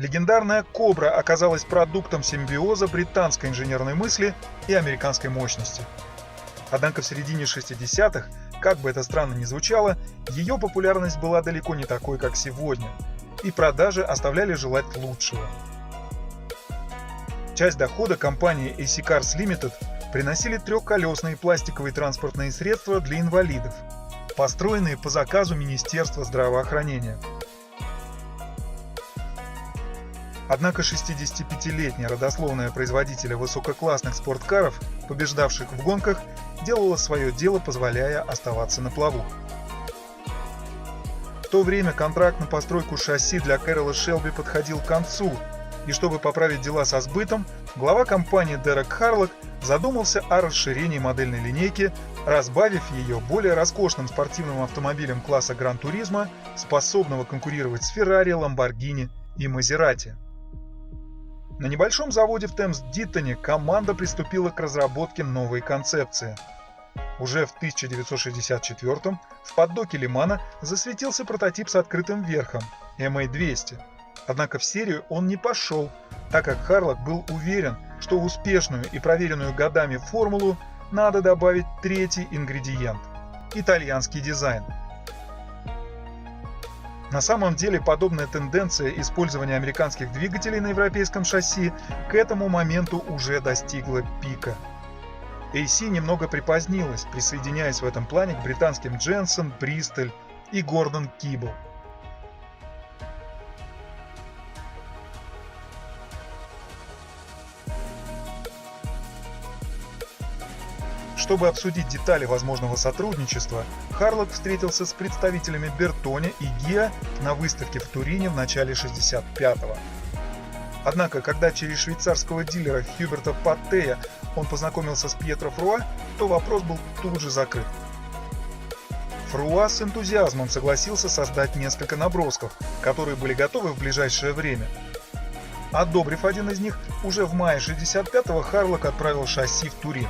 Легендарная «Кобра» оказалась продуктом симбиоза британской инженерной мысли и американской мощности. Однако в середине 60-х, как бы это странно ни звучало, ее популярность была далеко не такой, как сегодня, и продажи оставляли желать лучшего. Часть дохода компании AC Cars Limited приносили трехколесные пластиковые транспортные средства для инвалидов, построенные по заказу Министерства здравоохранения. Однако 65-летняя родословная производителя высококлассных спорткаров, побеждавших в гонках, делала свое дело, позволяя оставаться на плаву. В то время контракт на постройку шасси для Кэрролла Шелби подходил к концу, и чтобы поправить дела со сбытом, глава компании Дерек Харлок задумался о расширении модельной линейки, разбавив ее более роскошным спортивным автомобилем класса Гран-туризмо, способного конкурировать с Феррари, Ламборгини и Мазерати. На небольшом заводе в Темс-Диттоне команда приступила к разработке новой концепции. Уже в 1964-м в поддоке Лимана засветился прототип с открытым верхом MA200. Однако в серию он не пошел, так как Харлок был уверен, что в успешную и проверенную годами формулу надо добавить третий ингредиент – итальянский дизайн. На самом деле подобная тенденция использования американских двигателей на европейском шасси к этому моменту уже достигла пика. AC немного припозднилась, присоединяясь в этом плане к британским Дженсон, Бристоль и Гордон Кибл. Чтобы обсудить детали возможного сотрудничества, Харлок встретился с представителями Бертони и Гиа на выставке в Турине в начале 65-го. Однако, когда через швейцарского дилера Хьюберта Паттея он познакомился с Пьетро Фруа, то вопрос был тут же закрыт. Фруа с энтузиазмом согласился создать несколько набросков, которые были готовы в ближайшее время. Одобрив один из них, уже в мае 65-го Харлок отправил шасси в Турин.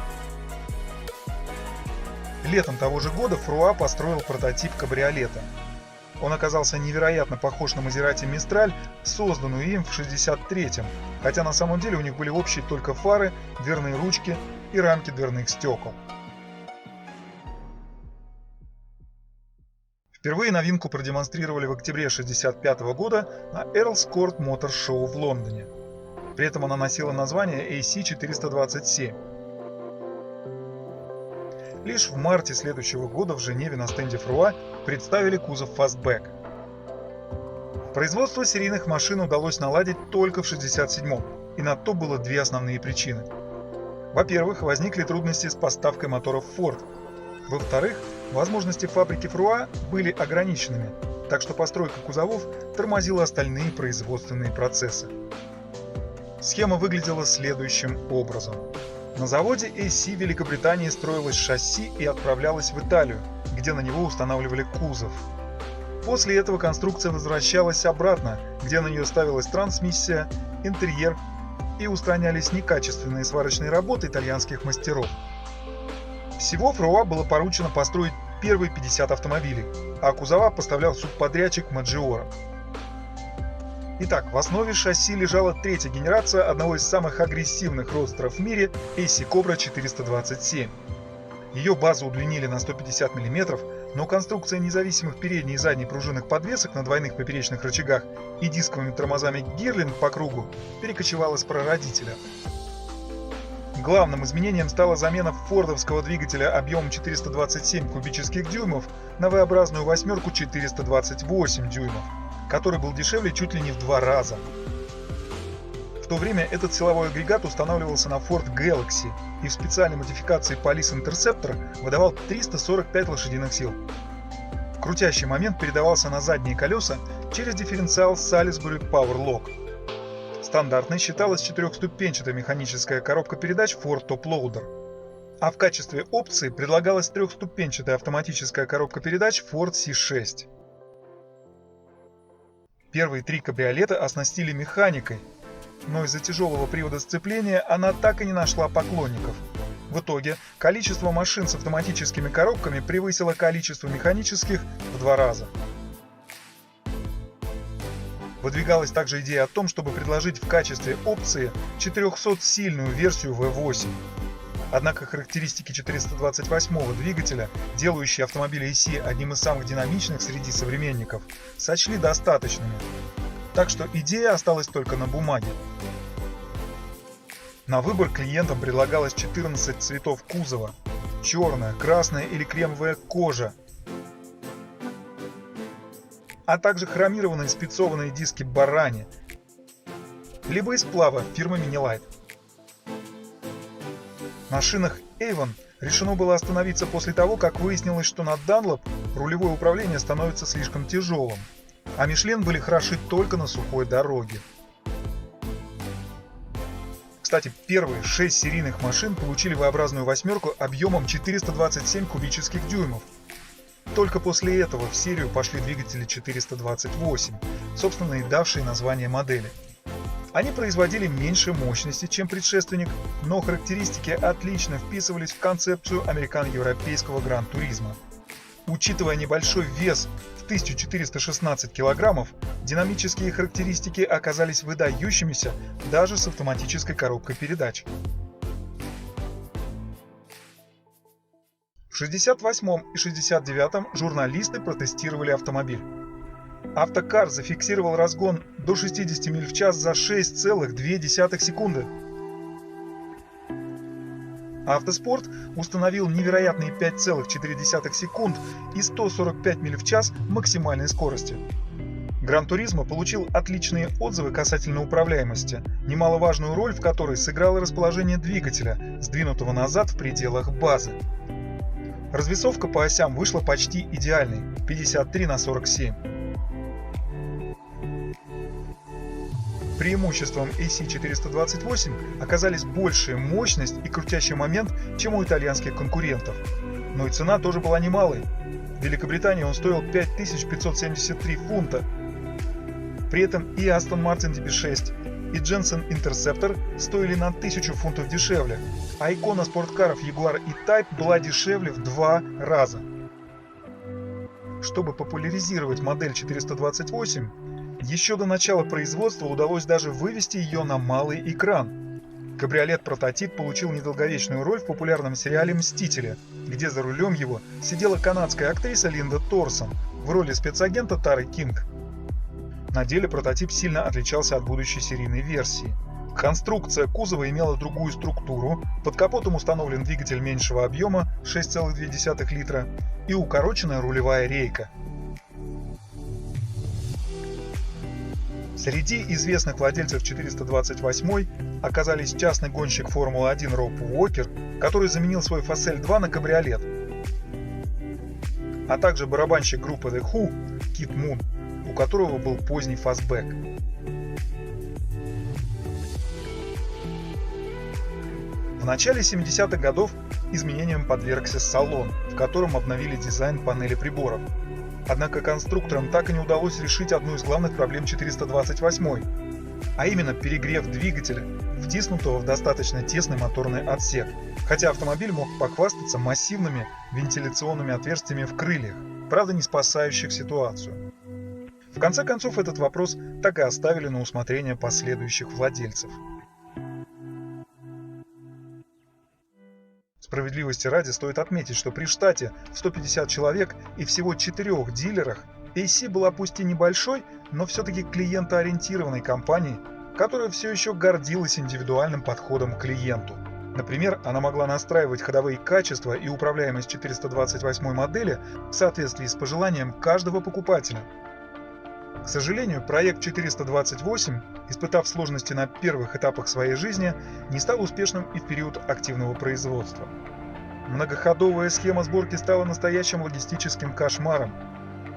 Летом того же года Фруа построил прототип кабриолета. Он оказался невероятно похож на Мазерати Мистраль, созданную им в 63-м, хотя на самом деле у них были общие только фары, дверные ручки и рамки дверных стекол. Впервые новинку продемонстрировали в октябре 65 года на Earls Court Motor Show в Лондоне. При этом она носила название AC427. Лишь в марте следующего года в Женеве на стенде Фруа представили кузов Fastback. Производство серийных машин удалось наладить только в 1967-м, и на то было две основные причины. Во-первых, возникли трудности с поставкой моторов Ford. Во-вторых, возможности фабрики Фруа были ограниченными, так что постройка кузовов тормозила остальные производственные процессы. Схема выглядела следующим образом. На заводе AC Великобритании строилось шасси и отправлялось в Италию, где на него устанавливали кузов. После этого конструкция возвращалась обратно, где на нее ставилась трансмиссия, интерьер и устранялись некачественные сварочные работы итальянских мастеров. Всего Фруа было поручено построить первые 50 автомобилей, а кузова поставлял субподрядчик Maggiora. Итак, в основе шасси лежала третья генерация одного из самых агрессивных родстеров в мире AC Cobra 427. Ее базу удлинили на 150 мм, но конструкция независимых передней и задней пружинных подвесок на двойных поперечных рычагах и дисковыми тормозами Гирлинг по кругу перекочевала с прародителя. Главным изменением стала замена фордовского двигателя объемом 427 кубических дюймов на V-образную восьмерку 428 дюймов, который был дешевле чуть ли не в 2 раза. В то время этот силовой агрегат устанавливался на Ford Galaxy и в специальной модификации Police Interceptor выдавал 345 лошадиных сил. Крутящий момент передавался на задние колеса через дифференциал Salisbury Power Lock. Стандартной считалась четырехступенчатая механическая коробка передач Ford Top Loader, а в качестве опции предлагалась трехступенчатая автоматическая коробка передач Ford C6. Первые 3 кабриолета оснастили механикой, но из-за тяжелого привода сцепления она так и не нашла поклонников. В итоге количество машин с автоматическими коробками превысило количество механических в 2 раза. Выдвигалась также идея о том, чтобы предложить в качестве опции 400-сильную версию V8. Однако характеристики 428-го двигателя, делающие автомобиль AC одним из самых динамичных среди современников, сочли достаточными. Так что идея осталась только на бумаге. На выбор клиентам предлагалось 14 цветов кузова: черная, красная или кремовая кожа, а также хромированные спецованные диски Барани, либо из сплава фирмы Minilite. На шинах Avon решено было остановиться после того, как выяснилось, что на Dunlop рулевое управление становится слишком тяжелым, а Michelin были хороши только на сухой дороге. Кстати, первые 6 серийных машин получили V-образную восьмерку объемом 427 кубических дюймов. Только после этого в серию пошли двигатели 428, собственно и давшие название модели. Они производили меньше мощности, чем предшественник, но характеристики отлично вписывались в концепцию американо-европейского гран-туризма. Учитывая небольшой вес в 1416 килограммов, динамические характеристики оказались выдающимися даже с автоматической коробкой передач. В 68-м и 69-м журналисты протестировали автомобиль. Автокар зафиксировал разгон до 60 миль в час за 6,2 секунды. Автоспорт установил невероятные 5,4 секунд и 145 миль в час максимальной скорости. Гран-туризмо получил отличные отзывы касательно управляемости, немаловажную роль в которой сыграло расположение двигателя, сдвинутого назад в пределах базы. Развесовка по осям вышла почти идеальной – 53/47. Преимуществом AC428 оказались большая мощность и крутящий момент, чем у итальянских конкурентов. Но и цена тоже была немалой. В Великобритании он стоил 5573 фунта. При этом и Aston Martin DB6, и Jensen Interceptor стоили на 1000 фунтов дешевле, а икона спорткаров Jaguar E-Type была дешевле в 2 раза. Чтобы популяризировать модель 428, еще до начала производства удалось даже вывести ее на малый экран. Кабриолет-прототип получил недолговечную роль в популярном сериале «Мстители», где за рулем его сидела канадская актриса Линда Торсон в роли спецагента Тары Кинг. На деле прототип сильно отличался от будущей серийной версии. Конструкция кузова имела другую структуру, под капотом установлен двигатель меньшего объема 6,2 литра и укороченная рулевая рейка. Среди известных владельцев 428 оказались частный гонщик Формулы-1 Роб Уокер, который заменил свой Facel 2 на кабриолет, а также барабанщик группы The Who Кит Мун, у которого был поздний фастбэк. В начале 70-х годов изменениям подвергся салон, в котором обновили дизайн панели приборов. Однако конструкторам так и не удалось решить одну из главных проблем 428, а именно перегрев двигателя, втиснутого в достаточно тесный моторный отсек, хотя автомобиль мог похвастаться массивными вентиляционными отверстиями в крыльях, правда не спасающих ситуацию. В конце концов, этот вопрос так и оставили на усмотрение последующих владельцев. Справедливости ради стоит отметить, что при штате в 150 человек и всего 4 дилерах AC была пусть и небольшой, но все-таки клиентоориентированной компанией, которая все еще гордилась индивидуальным подходом к клиенту. Например, она могла настраивать ходовые качества и управляемость 428 модели в соответствии с пожеланием каждого покупателя. К сожалению, проект 428, испытав сложности на первых этапах своей жизни, не стал успешным и в период активного производства. Многоходовая схема сборки стала настоящим логистическим кошмаром.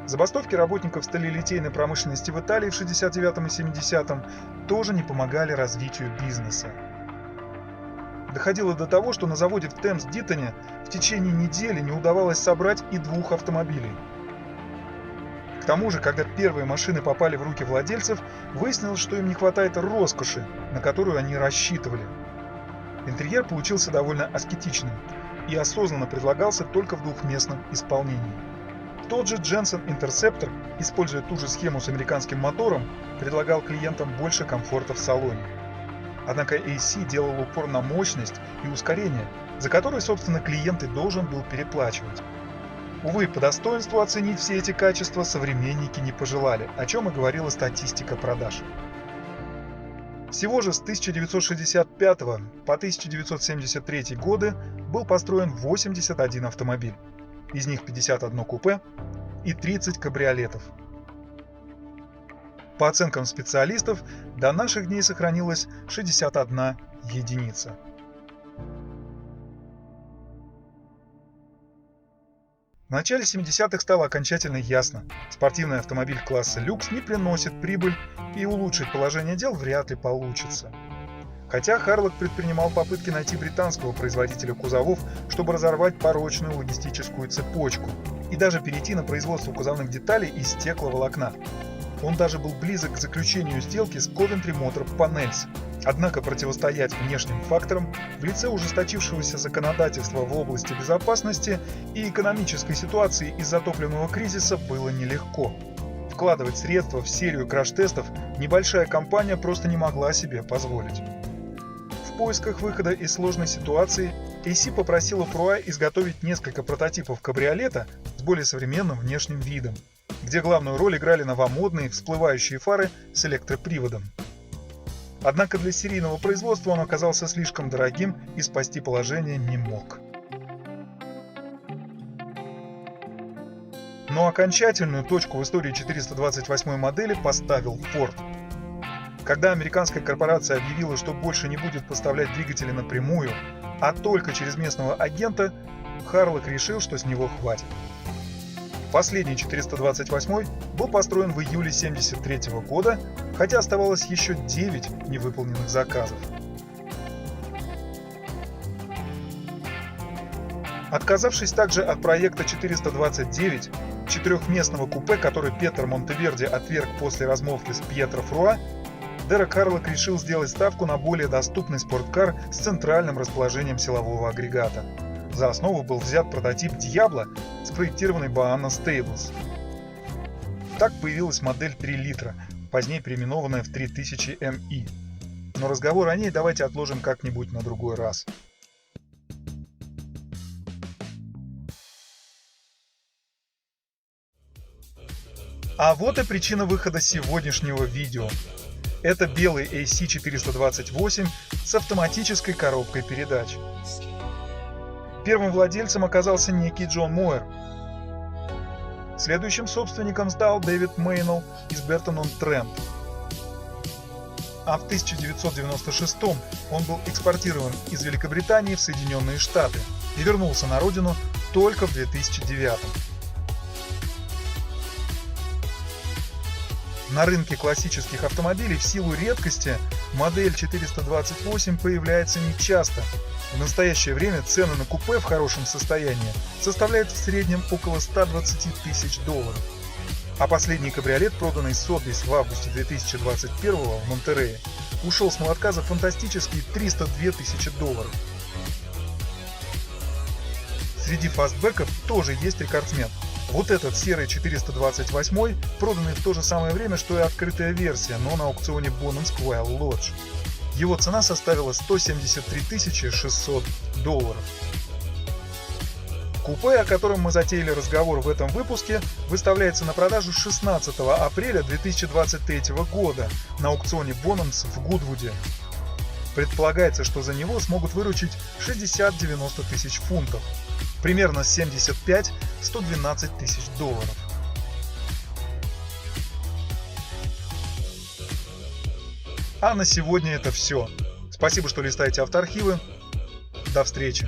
Забастовки работников сталелитейной промышленности в Италии в 69-м и 70-м тоже не помогали развитию бизнеса. Доходило до того, что на заводе в Темс-Диттоне в течение недели не удавалось собрать и 2 автомобилей. К тому же, когда первые машины попали в руки владельцев, выяснилось, что им не хватает роскоши, на которую они рассчитывали. Интерьер получился довольно аскетичным и осознанно предлагался только в двухместном исполнении. Тот же Jensen Interceptor, используя ту же схему с американским мотором, предлагал клиентам больше комфорта в салоне. Однако AC делал упор на мощность и ускорение, за которые, собственно, клиент и должен был переплачивать. Увы, по достоинству оценить все эти качества современники не пожелали, о чем и говорила статистика продаж. Всего же с 1965 по 1973 годы был построен 81 автомобиль, из них 51 купе и 30 кабриолетов. По оценкам специалистов, до наших дней сохранилась 61 единица. В начале 70-х стало окончательно ясно: спортивный автомобиль класса люкс не приносит прибыль и улучшить положение дел вряд ли получится. Хотя Харлок предпринимал попытки найти британского производителя кузовов, чтобы разорвать порочную логистическую цепочку и даже перейти на производство кузовных деталей из стекловолокна. Он даже был близок к заключению сделки с Coventry Motor Panels. Однако противостоять внешним факторам в лице ужесточившегося законодательства в области безопасности и экономической ситуации из-за топливного кризиса было нелегко. Вкладывать средства в серию краш-тестов небольшая компания просто не могла себе позволить. В поисках выхода из сложной ситуации AC попросила Фруа изготовить несколько прототипов кабриолета с более современным внешним видом, где главную роль играли новомодные всплывающие фары с электроприводом. Однако для серийного производства он оказался слишком дорогим и спасти положение не мог. Но окончательную точку в истории 428 модели поставил Ford. Когда американская корпорация объявила, что больше не будет поставлять двигатели напрямую, а только через местного агента, Харлок решил, что с него хватит. Последний 428 был построен в июле 1973 года, хотя оставалось еще 9 невыполненных заказов. Отказавшись также от проекта 429, четырехместного купе, который Петер Монтеверди отверг после размолвки с Пьетро Фруа, Дерек Харлок решил сделать ставку на более доступный спорткар с центральным расположением силового агрегата. За основу был взят прототип Диабло, спроектированный Baana Stables. Так появилась модель 3 литра, позднее переименованная в 3000 ME. Но разговор о ней давайте отложим как-нибудь на другой раз. А вот и причина выхода сегодняшнего видео. Это белый AC428 с автоматической коробкой передач. Первым владельцем оказался некий Джон Мойер. Следующим собственником стал Дэвид Мейнелл из Бертон-он-Трент. А в 1996 он был экспортирован из Великобритании в Соединенные Штаты и вернулся на родину только в 2009. На рынке классических автомобилей в силу редкости модель 428 появляется нечасто. В настоящее время цены на купе в хорошем состоянии составляют в среднем около 120 тысяч долларов. А последний кабриолет, проданный Сотбис в августе 2021 в Монтерее, ушел с молотка за фантастические 302 тысячи долларов. Среди фастбеков тоже есть рекордсмен. Вот этот серый 428, проданный в то же самое время, что и открытая версия, но на аукционе Bonhams Quail Lodge. Его цена составила 173 600 долларов. Купе, о котором мы затеяли разговор в этом выпуске, выставляется на продажу 16 апреля 2023 года на аукционе Bonhams в Гудвуде. Предполагается, что за него смогут выручить 60-90 тысяч фунтов, примерно 75-112 тысяч долларов. А на сегодня это все. Спасибо, что листаете авторхивы. До встречи.